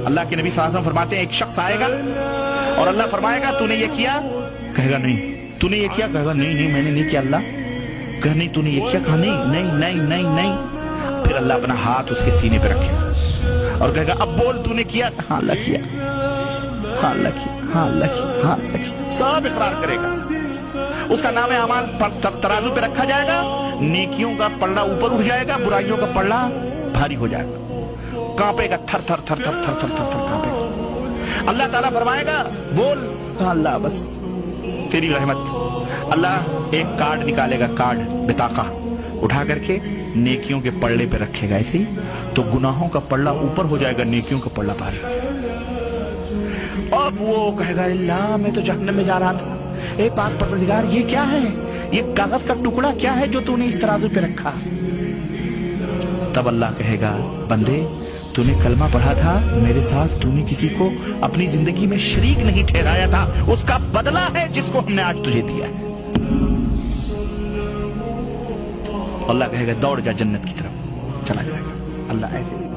اللہ کے نبی صلی اللہ علیہ وسلم فرماتے ہیں ایک شخص آئے گا اور اللہ فرمائے گا تو نے یہ کیا؟ کہے گا نہیں. تو نے یہ کیا؟ کہے گا نہیں میں نے نہیں کیا. اللہ کہے نہیں تو نے یہ کیا؟ کہا نہیں. پھر اللہ اپنا ہاتھ اس کے سینے پہ رکھے گا اور کہے گا اب بول تو نے کیا؟ ہاں اللہ کیا. سب اقرار کرے گا. اس کا نام اعمال ترازو پہ رکھا جائے گا. نیکیوں کا پلڑا اوپر اٹھ جائے گا, برائیوں کا پلڑا بھاری ہو جائے گا. کانپے گا, تھر تھر کانپے گا. اللہ تعالیٰ فرمائے گا بول. کہا اللہ بس تیری رحمت. اللہ ایک کارڈ نکالے گا, کارڈ بطاقہ اٹھا کر کے نیکیوں کے پلڑے پہ رکھے گا ایسے ہی, تو گناہوں کا پلڑا اوپر ہو جائے گا, نیکیوں کا پلڑا بھاری ہو جائے گا. اب وہ کہے گا اللہ میں تو جہنم میں جا رہا تھا, اے پاک پروردگار یہ کیا ہے, یہ کاغذ کا ٹکڑا کیا ہے جو تو نے اس ترازو پہ رکھا؟ تب اللہ کہے گا بندے تو نے کلمہ پڑھا تھا میرے ساتھ, تو نے کسی کو اپنی زندگی میں شریک نہیں ٹھہرایا تھا, اس کا بدلہ ہے جس کو ہم نے آج تجھے دیا ہے. اللہ کہے گا دوڑ جا جنت کی طرف, چلا جائے گا. اللہ ایسے بھی